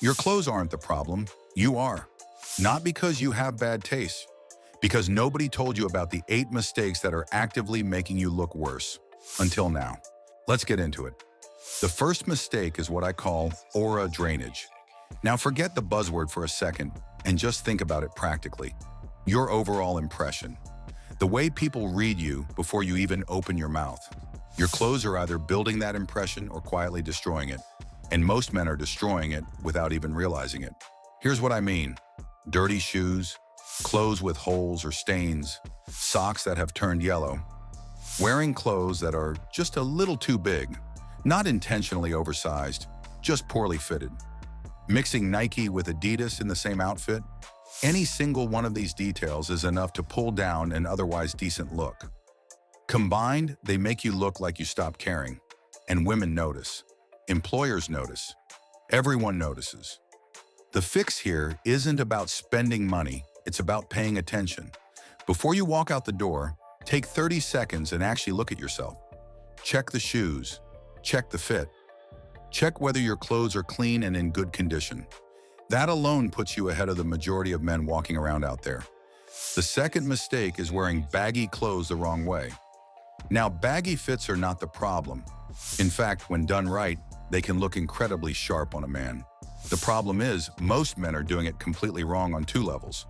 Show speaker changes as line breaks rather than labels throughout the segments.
Your clothes aren't the problem, you are. Not because you have bad taste, because nobody told you about the 8 mistakes that are actively making you look worse. Until now. Let's get into it. The first mistake is what I call aura drainage. Now forget the buzzword for a second and just think about it practically. Your overall impression. The way people read you before you even open your mouth. Your clothes are either building that impression or quietly destroying it. And most men are destroying it without even realizing it. Here's what I mean. Dirty shoes, clothes with holes or stains, socks that have turned yellow, wearing clothes that are just a little too big, not intentionally oversized, just poorly fitted. Mixing Nike with Adidas in the same outfit, any single one of these details is enough to pull down an otherwise decent look. Combined, they make you look like you stopped caring. And women notice. Employers notice. Everyone notices. The fix here isn't about spending money, it's about paying attention. Before you walk out the door, take 30 seconds and actually look at yourself. Check the shoes. Check the fit. Check whether your clothes are clean and in good condition. That alone puts you ahead of the majority of men walking around out there. The second mistake is wearing baggy clothes the wrong way. Now, baggy fits are not the problem. In fact, when done right, they can look incredibly sharp on a man. The problem is, most men are doing it completely wrong on 2 levels.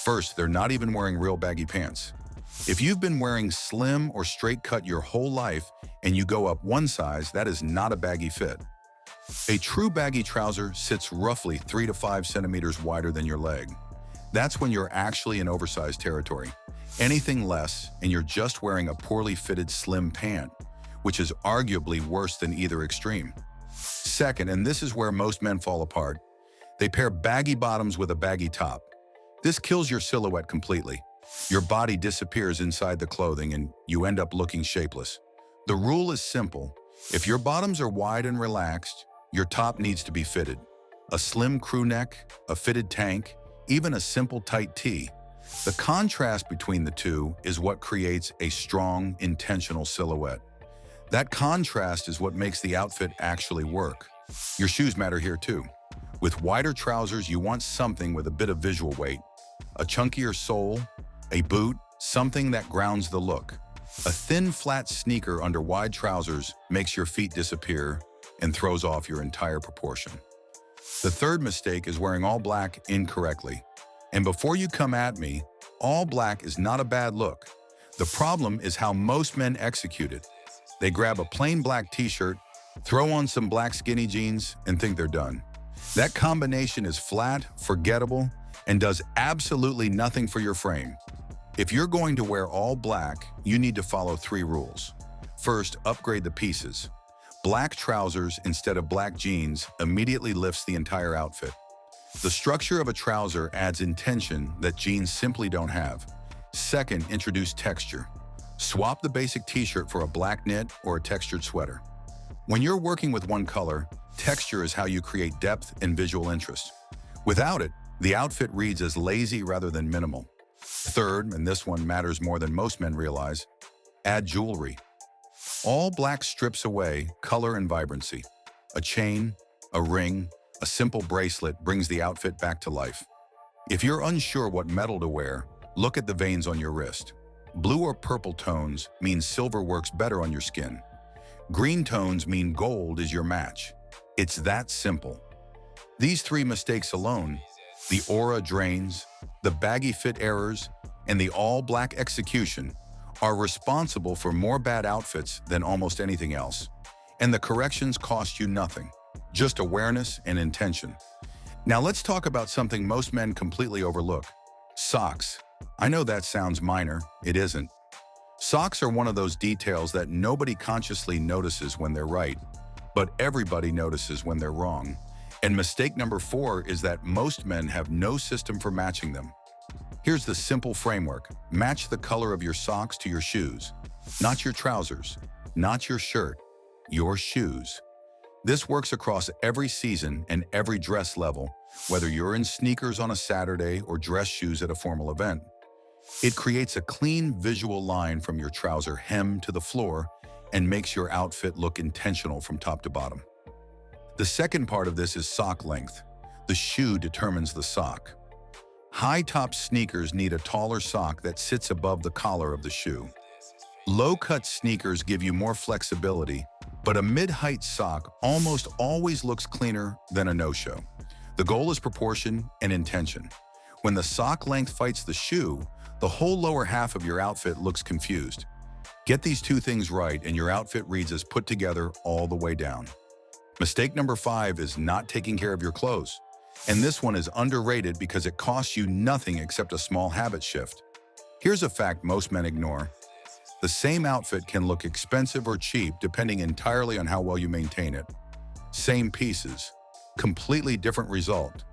First, they're not even wearing real baggy pants. If you've been wearing slim or straight cut your whole life and you go up 1 size, that is not a baggy fit. A true baggy trouser sits roughly 3 to 5 centimeters wider than your leg. That's when you're actually in oversized territory. Anything less, and you're just wearing a poorly fitted slim pant, which is arguably worse than either extreme. Second, and this is where most men fall apart, they pair baggy bottoms with a baggy top. This kills your silhouette completely. Your body disappears inside the clothing and you end up looking shapeless. The rule is simple. If your bottoms are wide and relaxed, your top needs to be fitted. A slim crew neck, a fitted tank, even a simple tight tee. The contrast between the two is what creates a strong, intentional silhouette. That contrast is what makes the outfit actually work. Your shoes matter here too. With wider trousers, you want something with a bit of visual weight. A chunkier sole, a boot, something that grounds the look. A thin, flat sneaker under wide trousers makes your feet disappear and throws off your entire proportion. The third mistake is wearing all black incorrectly. And before you come at me, all black is not a bad look. The problem is how most men execute it. They grab a plain black t-shirt, throw on some black skinny jeans, and think they're done. That combination is flat, forgettable, and does absolutely nothing for your frame. If you're going to wear all black, you need to follow 3 rules. First, upgrade the pieces. Black trousers instead of black jeans immediately lifts the entire outfit. The structure of a trouser adds intention that jeans simply don't have. Second, introduce texture. Swap the basic t-shirt for a black knit or a textured sweater. When you're working with one color, texture is how you create depth and visual interest. Without it, the outfit reads as lazy rather than minimal. Third, and this one matters more than most men realize, add jewelry. All black strips away color and vibrancy. A chain, a ring, a simple bracelet brings the outfit back to life. If you're unsure what metal to wear, look at the veins on your wrist. Blue or purple tones mean silver works better on your skin. Green tones mean gold is your match. It's that simple. These 3 mistakes alone, the aura drains, the baggy fit errors, and the all-black execution, are responsible for more bad outfits than almost anything else. And the corrections cost you nothing, just awareness and intention. Now let's talk about something most men completely overlook: socks. I know that sounds minor, it isn't. Socks are one of those details that nobody consciously notices when they're right, but everybody notices when they're wrong. And mistake number 4 is that most men have no system for matching them. Here's the simple framework. Match the color of your socks to your shoes. Not your trousers, not your shirt, your shoes. This works across every season and every dress level, whether you're in sneakers on a Saturday or dress shoes at a formal event. It creates a clean visual line from your trouser hem to the floor and makes your outfit look intentional from top to bottom. The second part of this is sock length. The shoe determines the sock. High-top sneakers need a taller sock that sits above the collar of the shoe. Low-cut sneakers give you more flexibility, but a mid-height sock almost always looks cleaner than a no-show. The goal is proportion and intention. When the sock length fights the shoe, the whole lower half of your outfit looks confused. Get these two things right and your outfit reads as put together all the way down. Mistake number 5 is not taking care of your clothes. And this one is underrated because it costs you nothing except a small habit shift. Here's a fact most men ignore. The same outfit can look expensive or cheap depending entirely on how well you maintain it. Same pieces, completely different result.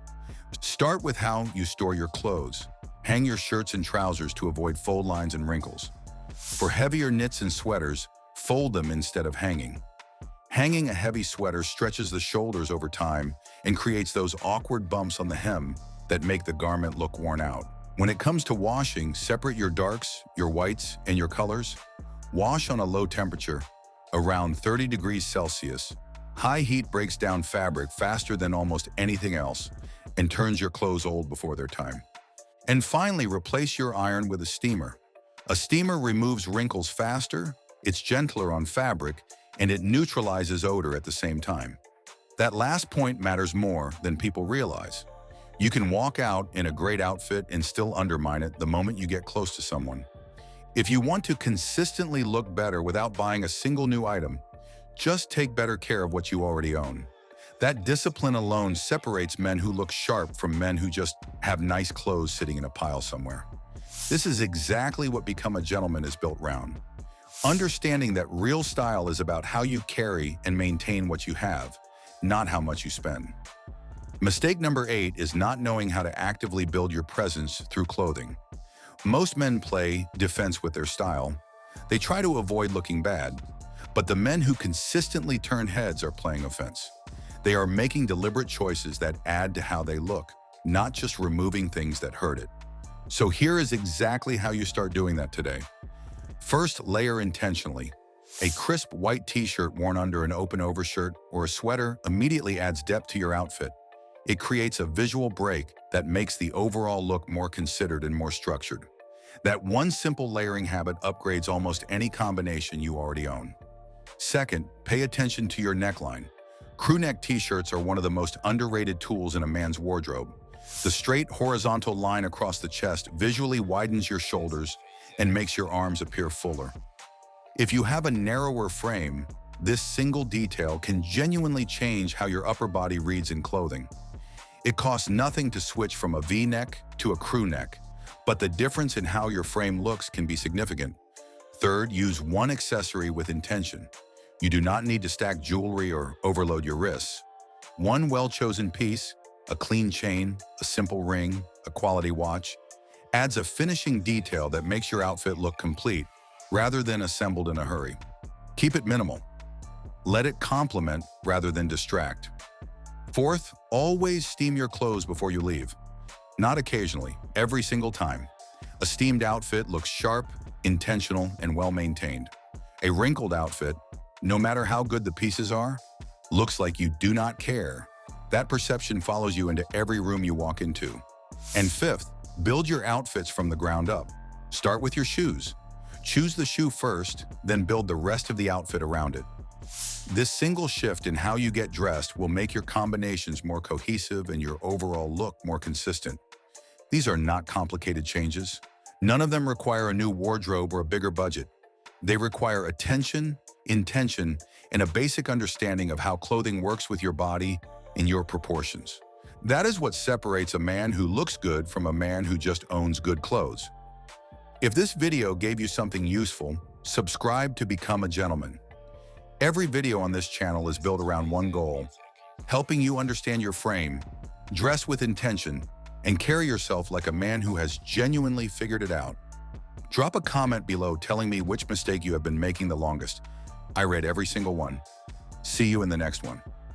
Start with how you store your clothes. Hang your shirts and trousers to avoid fold lines and wrinkles. For heavier knits and sweaters, fold them instead of hanging. Hanging a heavy sweater stretches the shoulders over time and creates those awkward bumps on the hem that make the garment look worn out. When it comes to washing, separate your darks, your whites, and your colors. Wash on a low temperature, around 30 degrees Celsius. High heat breaks down fabric faster than almost anything else and turns your clothes old before their time. And finally, replace your iron with a steamer. A steamer removes wrinkles faster, it's gentler on fabric, and it neutralizes odor at the same time. That last point matters more than people realize. You can walk out in a great outfit and still undermine it the moment you get close to someone. If you want to consistently look better without buying a single new item, just take better care of what you already own. That discipline alone separates men who look sharp from men who just have nice clothes sitting in a pile somewhere. This is exactly what Become a Gentleman is built around. Understanding that real style is about how you carry and maintain what you have, not how much you spend. Mistake number 8 is not knowing how to actively build your presence through clothing. Most men play defense with their style. They try to avoid looking bad, but the men who consistently turn heads are playing offense. They are making deliberate choices that add to how they look, not just removing things that hurt it. So here is exactly how you start doing that today. First, layer intentionally. A crisp white t-shirt worn under an open overshirt or a sweater immediately adds depth to your outfit. It creates a visual break that makes the overall look more considered and more structured. That one simple layering habit upgrades almost any combination you already own. Second, pay attention to your neckline. Crew neck t-shirts are one of the most underrated tools in a man's wardrobe. The straight horizontal line across the chest visually widens your shoulders and makes your arms appear fuller. If you have a narrower frame, this single detail can genuinely change how your upper body reads in clothing. It costs nothing to switch from a V-neck to a crew neck, but the difference in how your frame looks can be significant. Third, use one accessory with intention. You do not need to stack jewelry or overload your wrists. One well-chosen piece, a clean chain, a simple ring, a quality watch, adds a finishing detail that makes your outfit look complete, rather than assembled in a hurry. Keep it minimal. Let it complement rather than distract. Fourth, always steam your clothes before you leave. Not occasionally, every single time. A steamed outfit looks sharp, intentional, and well-maintained. A wrinkled outfit, no matter how good the pieces are, looks like you do not care. That perception follows you into every room you walk into. And fifth, build your outfits from the ground up. Start with your shoes. Choose the shoe first, then build the rest of the outfit around it. This single shift in how you get dressed will make your combinations more cohesive and your overall look more consistent. These are not complicated changes. None of them require a new wardrobe or a bigger budget. They require attention, intention, and a basic understanding of how clothing works with your body and your proportions. That is what separates a man who looks good from a man who just owns good clothes. If this video gave you something useful, subscribe to Become a Gentleman. Every video on this channel is built around one goal: helping you understand your frame, dress with intention, and carry yourself like a man who has genuinely figured it out. Drop a comment below telling me which mistake you have been making the longest. I read every single one. See you in the next one.